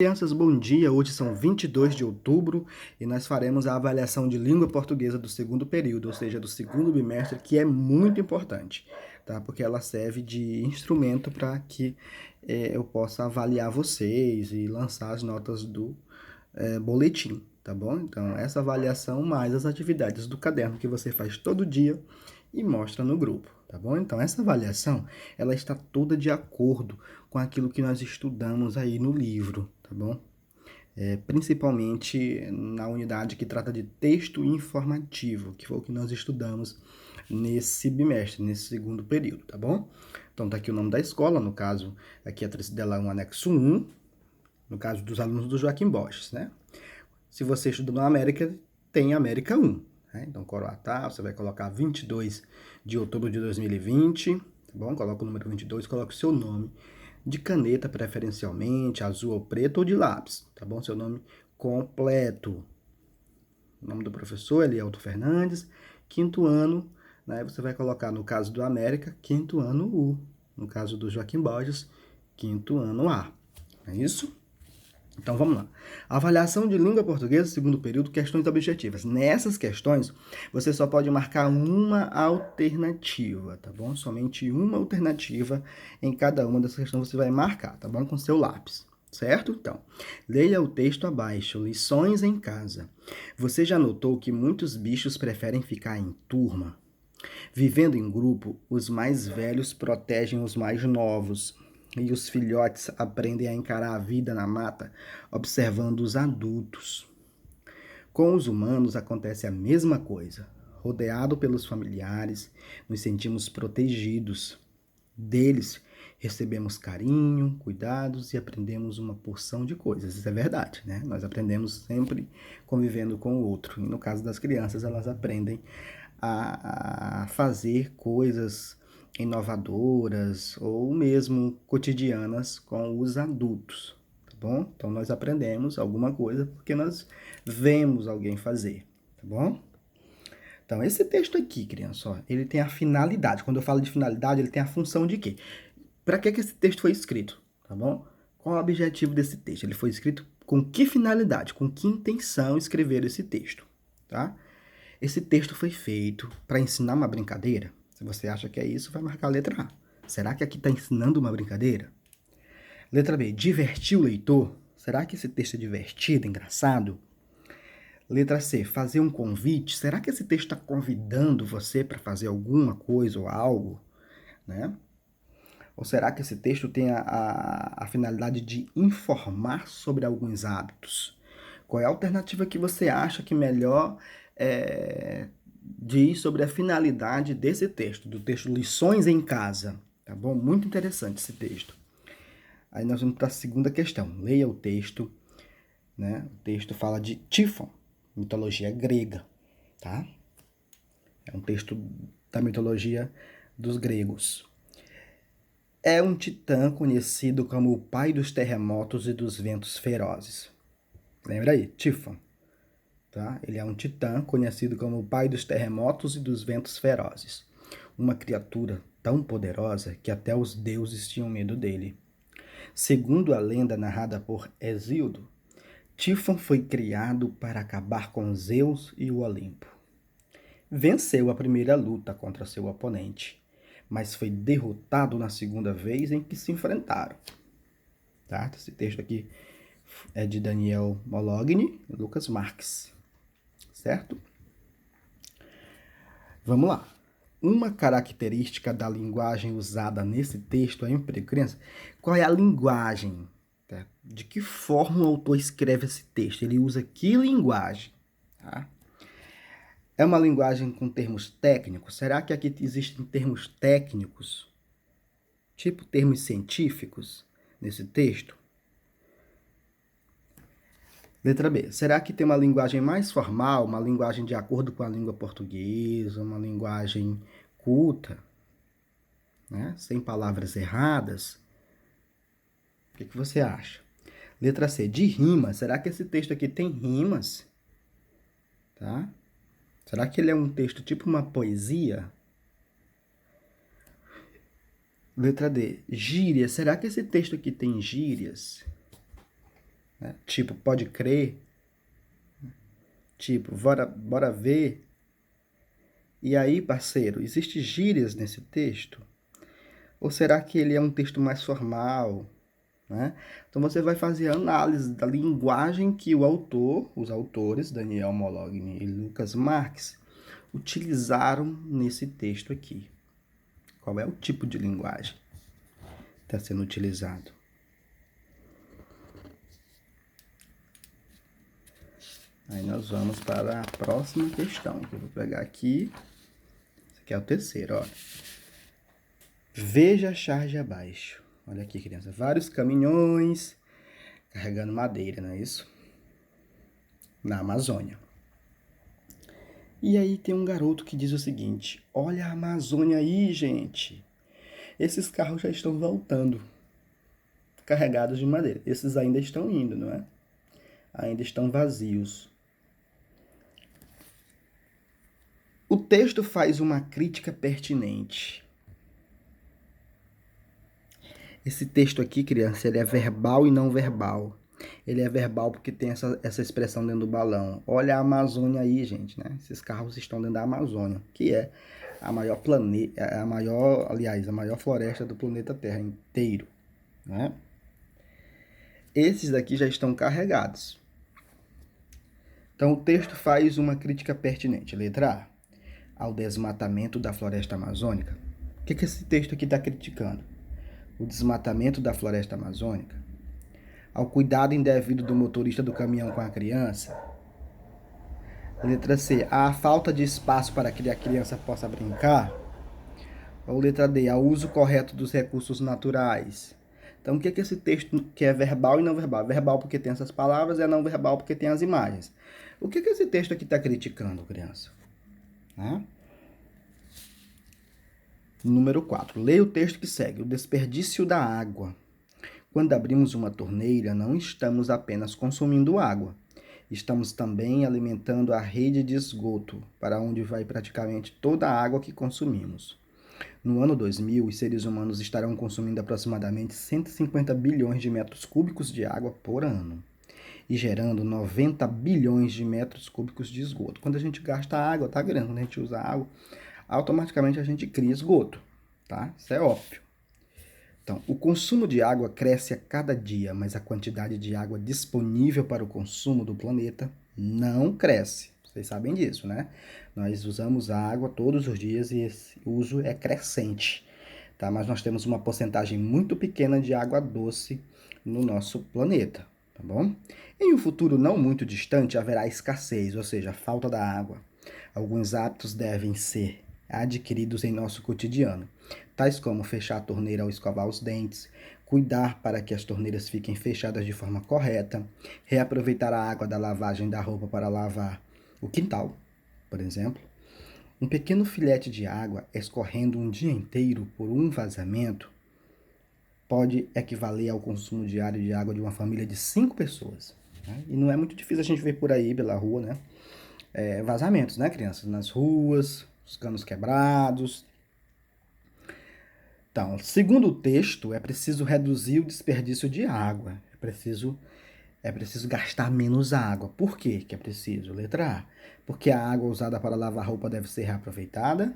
Crianças, bom dia! Hoje são 22 de outubro e nós faremos a avaliação de língua portuguesa do segundo período, ou seja, do segundo bimestre, que é muito importante, tá? Porque ela serve de instrumento para que eu possa avaliar vocês e lançar as notas do boletim, tá bom? Então, essa avaliação mais as atividades do caderno que você faz todo dia e mostra no grupo, tá bom? Então, essa avaliação, ela está toda de acordo com aquilo que nós estudamos aí no livro, tá bom? Principalmente na unidade que trata de texto informativo, que foi o que nós estudamos nesse bimestre, nesse segundo período, tá bom? Então, tá aqui o nome da escola, no caso, aqui atrás dela é um anexo 1, no caso dos alunos do Joaquim Borges, né? Se você estuda na América, tem América 1. Né? Então, Coroatá, você vai colocar 22 de outubro de 2020, tá bom? Coloca o número 22, coloca o seu nome de caneta, preferencialmente, azul ou preto, ou de lápis, tá bom? Seu nome completo. O nome do professor, Elielto Fernandes, quinto ano, né? Você vai colocar, no caso do América, quinto ano U. No caso do Joaquim Borges, quinto ano A. É isso? Então vamos lá. Avaliação de língua portuguesa, segundo período, questões objetivas. Nessas questões, você só pode marcar uma alternativa, tá bom? Somente uma alternativa em cada uma dessas questões você vai marcar, tá bom? Com seu lápis, certo? Então, leia o texto abaixo. Lições em casa. Você já notou que muitos bichos preferem ficar em turma? Vivendo em grupo, os mais velhos protegem os mais novos. E os filhotes aprendem a encarar a vida na mata, observando os adultos. Com os humanos acontece a mesma coisa. Rodeado pelos familiares, nos sentimos protegidos. Deles recebemos carinho, cuidados e aprendemos uma porção de coisas. Isso é verdade, né? Nós aprendemos sempre convivendo com o outro. E no caso das crianças, elas aprendem a fazer coisas inovadoras ou mesmo cotidianas com os adultos, tá bom? Então nós aprendemos alguma coisa porque nós vemos alguém fazer, tá bom? Então esse texto aqui, criança, ó, ele tem a finalidade. Quando eu falo de finalidade, ele tem a função de quê? Para que esse texto foi escrito, tá bom? Qual o objetivo desse texto? Ele foi escrito com que finalidade, com que intenção escrever esse texto, tá? Esse texto foi feito para ensinar uma brincadeira? Se você acha que é isso, vai marcar a letra A. Será que aqui está ensinando uma brincadeira? Letra B, divertir o leitor? Será que esse texto é divertido, engraçado? Letra C, fazer um convite? Será que esse texto está convidando você para fazer alguma coisa ou algo? Né? Ou será que esse texto tem a finalidade de informar sobre alguns hábitos? Qual é a alternativa que você acha que melhor diz sobre a finalidade desse texto, do texto Lições em Casa? Tá bom? Muito interessante esse texto. Aí nós vamos para a segunda questão. Leia o texto. Né? O texto fala de Tífon, mitologia grega. Tá? É um texto da mitologia dos gregos. É um titã conhecido como o pai dos terremotos e dos ventos ferozes. Lembra aí, Tífon. Tá? Ele é um titã conhecido como o pai dos terremotos e dos ventos ferozes. Uma criatura tão poderosa que até os deuses tinham medo dele. Segundo a lenda narrada por Hesíodo, Tífon foi criado para acabar com Zeus e o Olimpo. Venceu a primeira luta contra seu oponente, mas foi derrotado na segunda vez em que se enfrentaram. Tá? Esse texto aqui é de Daniel Mologny e Lucas Marques. Certo? Vamos lá. Uma característica da linguagem usada nesse texto é emprego. Criança, qual é a linguagem? Tá? De que forma o autor escreve esse texto? Ele usa que linguagem? Tá? É uma linguagem com termos técnicos? Será que aqui existem termos técnicos? Tipo termos científicos nesse texto? Letra B. Será que tem uma linguagem mais formal, uma linguagem de acordo com a língua portuguesa, uma linguagem culta, né? Sem palavras erradas? O que você acha? Letra C. De rima. Será que esse texto aqui tem rimas? Tá? Será que ele é um texto tipo uma poesia? Letra D. Gírias. Será que esse texto aqui tem gírias? né? Tipo, pode crer. Tipo, bora ver. E aí, parceiro, existe gírias nesse texto? Ou será que ele é um texto mais formal, né? Então você vai fazer a análise da linguagem que os autores, Daniel Mologny e Lucas Marques, utilizaram nesse texto aqui. Qual é o tipo de linguagem que está sendo utilizado? Aí nós vamos para a próxima questão, que eu vou pegar aqui. Esse aqui é o terceiro, ó. Veja a charge abaixo. Olha aqui, criança. Vários caminhões carregando madeira, não é isso? Na Amazônia. E aí tem um garoto que diz o seguinte: olha a Amazônia aí, gente. Esses carros já estão voltando, carregados de madeira. Esses ainda estão indo, não é? Ainda estão vazios. O texto faz uma crítica pertinente. Esse texto aqui, criança, ele é verbal e não verbal. Ele é verbal porque tem essa expressão dentro do balão. Olha a Amazônia aí, gente, né? Esses carros estão dentro da Amazônia, que é a maior a maior floresta do planeta Terra inteiro, né? Esses daqui já estão carregados. Então o texto faz uma crítica pertinente. Letra A, ao desmatamento da floresta amazônica. O que esse texto aqui está criticando? O desmatamento da floresta amazônica, ao cuidado indevido do motorista do caminhão com a criança. Letra C, à falta de espaço para que a criança possa brincar. Ou letra D, ao uso correto dos recursos naturais. Então, o que esse texto que é verbal e não verbal? Verbal porque tem essas palavras, é não verbal porque tem as imagens. O que esse texto aqui está criticando, criança? Né? Número 4. Leia o texto que segue. O desperdício da água. Quando abrimos uma torneira, não estamos apenas consumindo água. Estamos também alimentando a rede de esgoto, para onde vai praticamente toda a água que consumimos. No ano 2000, os seres humanos estarão consumindo aproximadamente 150 bilhões de metros cúbicos de água por ano e gerando 90 bilhões de metros cúbicos de esgoto. Quando a gente gasta água, tá grande, quando a gente usa água, automaticamente a gente cria esgoto, tá? Isso é óbvio. Então, o consumo de água cresce a cada dia, mas a quantidade de água disponível para o consumo do planeta não cresce. Vocês sabem disso, né? Nós usamos água todos os dias e esse uso é crescente, tá? Mas nós temos uma porcentagem muito pequena de água doce no nosso planeta, tá bom? Em um futuro não muito distante haverá escassez, ou seja, falta da água. Alguns hábitos devem ser adquiridos em nosso cotidiano, tais como fechar a torneira ao escovar os dentes, cuidar para que as torneiras fiquem fechadas de forma correta, reaproveitar a água da lavagem da roupa para lavar o quintal, por exemplo. Um pequeno filete de água escorrendo um dia inteiro por um vazamento pode equivaler ao consumo diário de água de uma família de 5 pessoas. Né? E não é muito difícil a gente ver por aí, pela rua, né? Vazamentos, né, crianças? Nas ruas, os canos quebrados. Então, segundo o texto, é preciso reduzir o desperdício de água. É preciso gastar menos água. Por quê que é preciso? Letra A, porque a água usada para lavar roupa deve ser reaproveitada.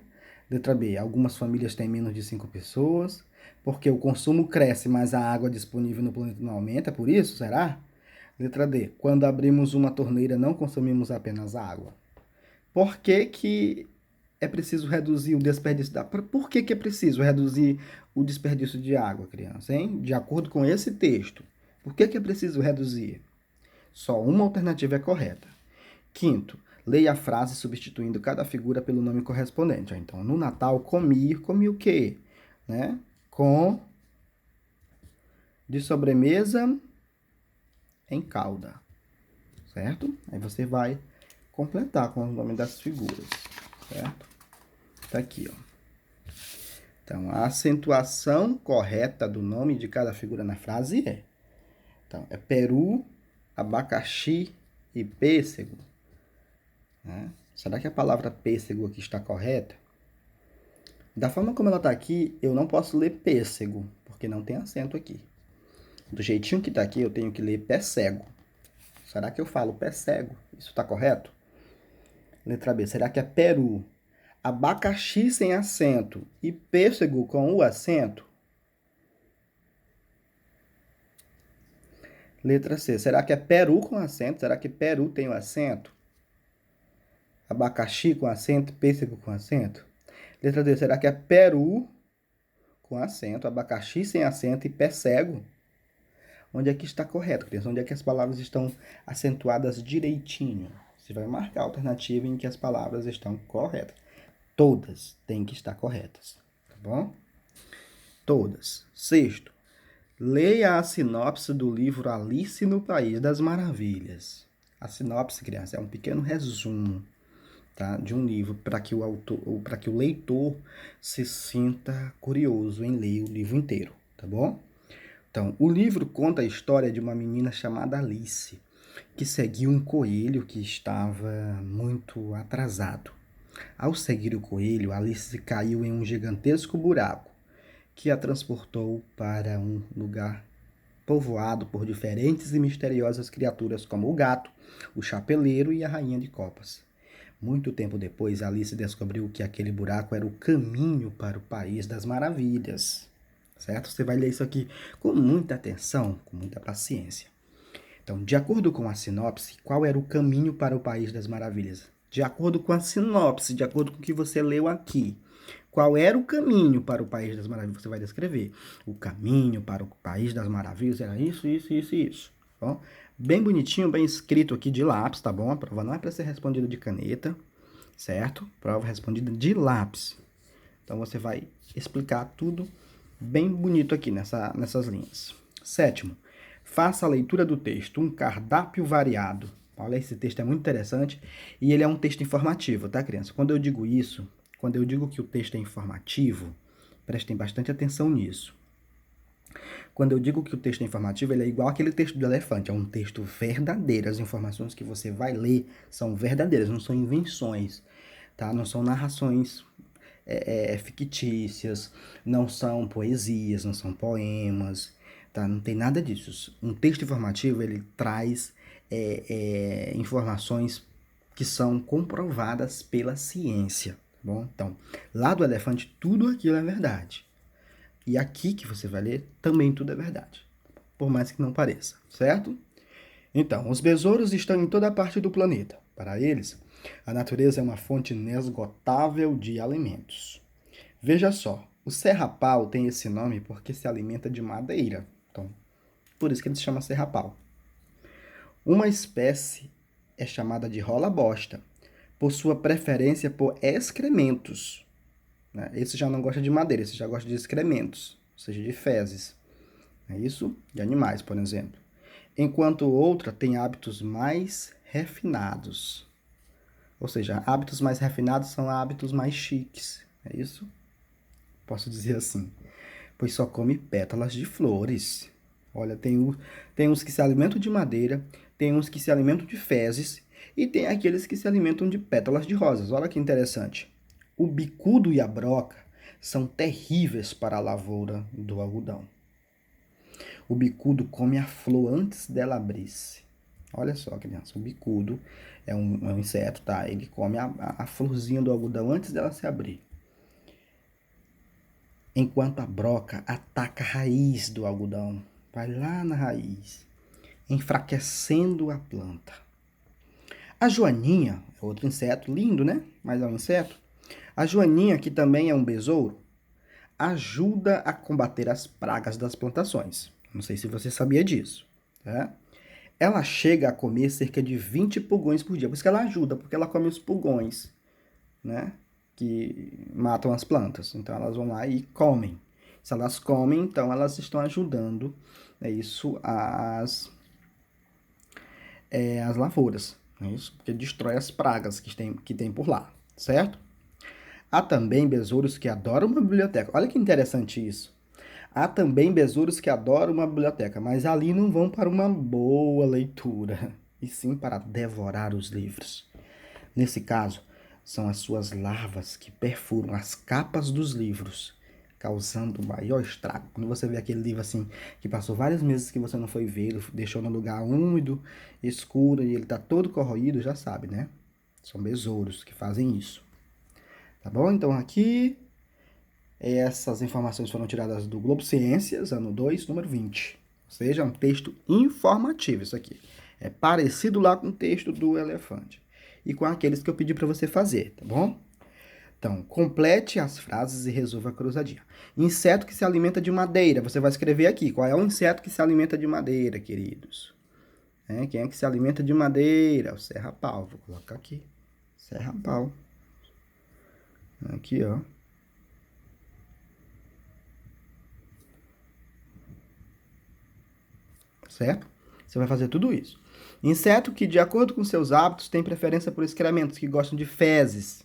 Letra B, algumas famílias têm menos de 5 pessoas. Porque o consumo cresce, mas a água disponível no planeta não aumenta, por isso, será? Letra D, quando abrimos uma torneira não consumimos apenas água. Por que que é preciso reduzir o desperdício da... Por que é preciso reduzir o desperdício de água, criança, hein? De acordo com esse texto. Por que é preciso reduzir? Só uma alternativa é correta. Quinto, leia a frase substituindo cada figura pelo nome correspondente. Então, no Natal, comi o quê? Né? Com, de sobremesa, em calda. Certo? Aí você vai completar com o nome das figuras. Certo? Tá aqui, ó. Então, a acentuação correta do nome de cada figura na frase é. Então, é peru, abacaxi e pêssego. Né? Será que a palavra pêssego aqui está correta? Da forma como ela está aqui, eu não posso ler pêssego, porque não tem acento aqui. Do jeitinho que tá aqui, eu tenho que ler pé cego. Será que eu falo pé cego? Isso tá correto? Letra B, será que é peru? Abacaxi sem acento e pêssego com o acento? Letra C, será que é peru com acento? Será que peru tem o acento? Abacaxi com acento, pêssego com acento? Letra D, será que é peru com acento, abacaxi sem acento e pé cego? Onde é que está correto, criança? Onde é que as palavras estão acentuadas direitinho? Você vai marcar a alternativa em que as palavras estão corretas. Todas têm que estar corretas, tá bom? Todas. Sexto, leia a sinopse do livro Alice no País das Maravilhas. A sinopse, criança, é um pequeno resumo, tá, de um livro para que o autor, ou para que o leitor se sinta curioso em ler o livro inteiro, tá bom? Então, o livro conta a história de uma menina chamada Alice, que seguiu um coelho que estava muito atrasado. Ao seguir o coelho, Alice caiu em um gigantesco buraco que a transportou para um lugar povoado por diferentes e misteriosas criaturas como o gato, o chapeleiro e a rainha de copas. Muito tempo depois, Alice descobriu que aquele buraco era o caminho para o País das Maravilhas. Certo? Você vai ler isso aqui com muita atenção, com muita paciência. Então, de acordo com a sinopse, qual era o caminho para o País das Maravilhas? De acordo com a sinopse, de acordo com o que você leu aqui, qual era o caminho para o País das Maravilhas? Você vai descrever. O caminho para o País das Maravilhas era isso, isso, isso e isso. Tá bom? Bem bonitinho, bem escrito aqui de lápis, tá bom? A prova não é para ser respondida de caneta, certo? Prova respondida de lápis. Então, você vai explicar tudo bem bonito aqui nessas linhas. Sétimo, faça a leitura do texto, um cardápio variado. Olha, esse texto é muito interessante e ele é um texto informativo, tá, criança? Quando eu digo isso, quando eu digo que o texto é informativo, prestem bastante atenção nisso. Quando eu digo que o texto é informativo, ele é igual aquele texto do elefante, é um texto verdadeiro. As informações que você vai ler são verdadeiras, não são invenções, tá? Não são narrações fictícias, não são poesias, não são poemas, tá? Não tem nada disso. Um texto informativo, ele traz informações que são comprovadas pela ciência, tá bom? Então, lá do elefante, tudo aquilo é verdade. E aqui que você vai ler, também tudo é verdade, por mais que não pareça, certo? Então, os besouros estão em toda parte do planeta. Para eles, a natureza é uma fonte inesgotável de alimentos. Veja só, o serrapau tem esse nome porque se alimenta de madeira. Então, por isso que ele se chama serrapau. Uma espécie é chamada de rola-bosta, por sua preferência por excrementos. Né? Esse já não gosta de madeira, esse já gosta de excrementos, ou seja, de fezes. É isso? De animais, por exemplo. Enquanto outra tem hábitos mais refinados. Ou seja, hábitos mais refinados são hábitos mais chiques. É isso? Posso dizer assim. Pois só come pétalas de flores. Olha, tem uns que se alimentam de madeira, tem uns que se alimentam de fezes e tem aqueles que se alimentam de pétalas de rosas. Olha que interessante. O bicudo e a broca são terríveis para a lavoura do algodão. O bicudo come a flor antes dela abrir-se. Olha só, criança, o bicudo é um inseto, tá? Ele come a florzinha do algodão antes dela se abrir. Enquanto a broca ataca a raiz do algodão. Vai lá na raiz, enfraquecendo a planta. A joaninha é outro inseto, lindo, né? Mas é um inseto. A joaninha, que também é um besouro, ajuda a combater as pragas das plantações. Não sei se você sabia disso, tá? Ela chega a comer cerca de 20 pulgões por dia. Por isso que ela ajuda, porque ela come os pulgões, né? Que matam as plantas. Então elas vão lá e comem. Se elas comem, então elas estão ajudando, né, isso as lavouras. Né, isso porque destrói as pragas que tem por lá, certo? Há também besouros que adoram uma biblioteca. Olha que interessante isso. Há também besouros que adoram uma biblioteca, mas ali não vão para uma boa leitura, e sim para devorar os livros. Nesse caso, são as suas larvas que perfuram as capas dos livros, causando maior estrago. Quando você vê aquele livro assim, que passou vários meses que você não foi ver, deixou no lugar úmido, escuro e ele tá todo corroído, já sabe, né? São besouros que fazem isso. Tá bom? Então aqui, essas informações foram tiradas do Globo Ciências, ano 2, número 20. Ou seja, é um texto informativo isso aqui. É parecido lá com o texto do elefante. E com aqueles que eu pedi para você fazer, tá bom? Então, complete as frases e resolva a cruzadinha. Inseto que se alimenta de madeira. Você vai escrever aqui. Qual é o inseto que se alimenta de madeira, queridos? Quem é que se alimenta de madeira? O serra-pau. Vou colocar aqui. Serra-pau. Aqui, ó. Certo? Você vai fazer tudo isso. Inseto que, de acordo com seus hábitos, tem preferência por excrementos, que gostam de fezes.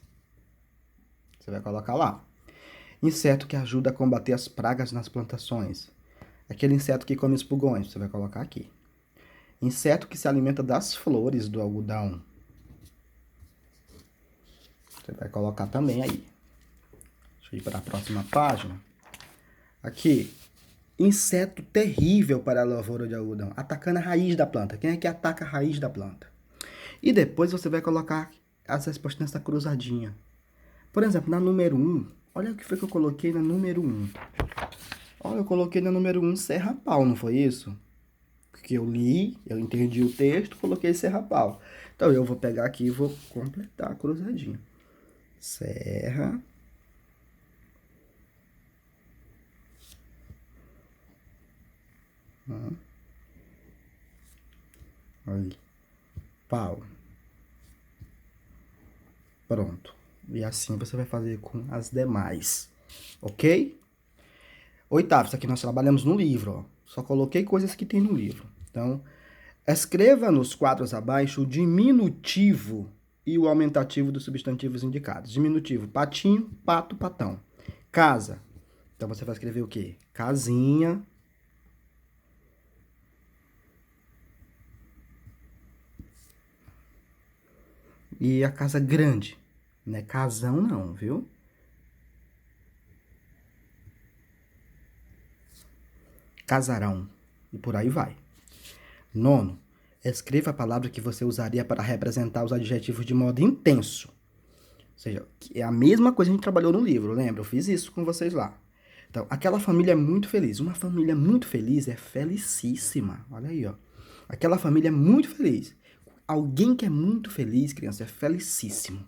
Você vai colocar lá. Inseto que ajuda a combater as pragas nas plantações. Aquele inseto que come os pulgões, você vai colocar aqui. Inseto que se alimenta das flores do algodão. Você vai colocar também aí. Deixa eu ir para a próxima página. Aqui. Inseto terrível para a lavoura de algodão, atacando a raiz da planta. Quem é que ataca a raiz da planta? E depois você vai colocar as respostas nessa cruzadinha. Por exemplo, na número 1, olha o que foi que eu coloquei na número 1. Olha, eu coloquei na número 1 serra-pau, não foi isso? Porque eu li, eu entendi o texto, coloquei serra-pau. Então eu vou pegar aqui e vou completar a cruzadinha. Serra. Aí. Pau. Pronto. E assim você vai fazer com as demais. Ok? Oitavo, isso aqui nós trabalhamos no livro, ó. Só coloquei coisas que tem no livro. Então, escreva nos quadros abaixo o diminutivo e o aumentativo dos substantivos indicados. Diminutivo, patinho, pato, patão. Casa. Então, você vai escrever o quê? Casinha. E a casa grande. Não é casão não, viu? Casarão. E por aí vai. Nono, escreva a palavra que você usaria para representar os adjetivos de modo intenso. Ou seja, é a mesma coisa que a gente trabalhou no livro, lembra? Eu fiz isso com vocês lá. Então, aquela família é muito feliz. Uma família muito feliz é felicíssima. Olha aí, ó. Aquela família é muito feliz. Alguém que é muito feliz, criança, é felicíssimo.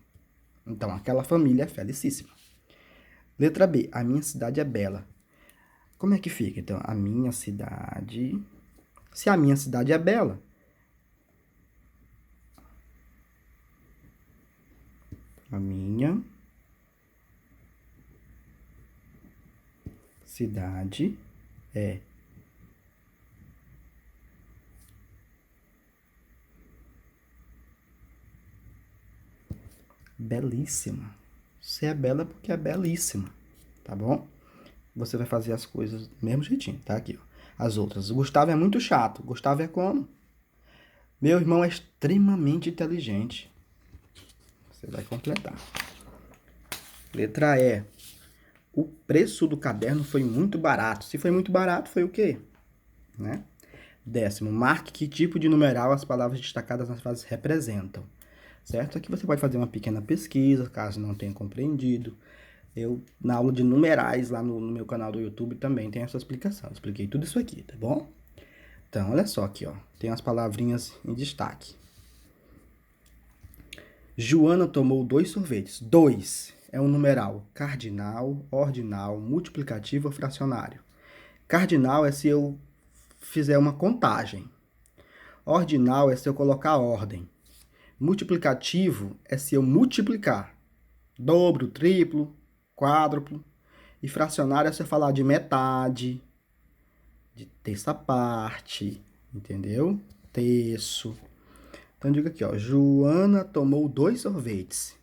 Então, aquela família é felicíssima. Letra B. A minha cidade é bela. Como é que fica? Então, a minha cidade... Se a minha cidade é bela, a minha cidade é belíssima. Se é bela, é porque é belíssima, tá bom? Você vai fazer as coisas do mesmo jeitinho, tá? Aqui, ó. As outras. O Gustavo é muito chato. Gustavo é como? Meu irmão é extremamente inteligente. Você vai completar. Letra E. O preço do caderno foi muito barato. Se foi muito barato, foi o quê? Né? Décimo. Marque que tipo de numeral as palavras destacadas nas frases representam. Certo? Aqui você pode fazer uma pequena pesquisa, caso não tenha compreendido. Eu, na aula de numerais, lá no meu canal do YouTube, também tem essa explicação. Eu expliquei tudo isso aqui, tá bom? Então, olha só aqui, ó. Tem as palavrinhas em destaque. Joana tomou 2 sorvetes. 2 é um numeral cardinal, ordinal, multiplicativo ou fracionário. Cardinal é se eu fizer uma contagem. Ordinal é se eu colocar ordem. Multiplicativo é se eu multiplicar. Dobro, triplo, quádruplo. E fracionário é se eu falar de metade, de terça parte, entendeu? Terço. Então, diga aqui, ó. Joana tomou 2 sorvetes.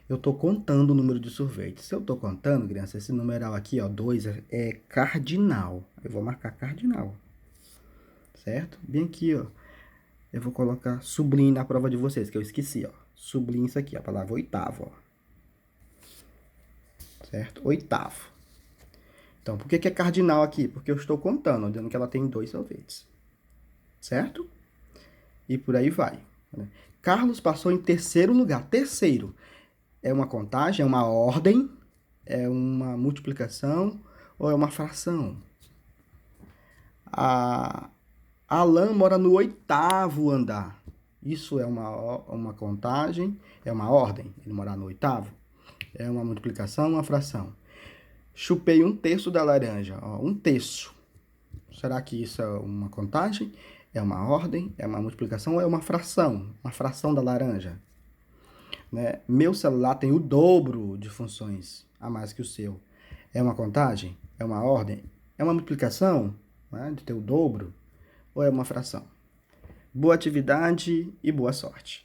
Eu estou contando o número de sorvetes. Se eu estou contando, criança, esse numeral aqui, ó, 2 é cardinal. Eu vou marcar cardinal. Certo? Bem aqui, ó. Eu vou colocar sublinhe na prova de vocês, que eu esqueci, ó. Sublinhe isso aqui, a palavra oitavo, ó. Certo? Oitavo. Então, por que é cardinal aqui? Porque eu estou contando, dizendo que ela tem 2 sorvetes. Certo? E por aí vai. Carlos passou em terceiro lugar. Terceiro é uma contagem, é uma ordem, é uma multiplicação ou é uma fração? A Alan mora no 8º andar. Isso é uma contagem, é uma ordem, ele morar no 8º. É uma multiplicação, uma fração. Chupei 1/3 da laranja. Ó, 1/3. Será que isso é uma contagem? É uma ordem? É uma multiplicação ou é uma fração? Uma fração da laranja? Né? Meu celular tem o dobro de funções a mais que o seu. É uma contagem? É uma ordem? É uma multiplicação, né, de ter o dobro? Ou é uma fração? Boa atividade e boa sorte.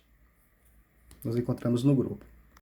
Nos encontramos no grupo.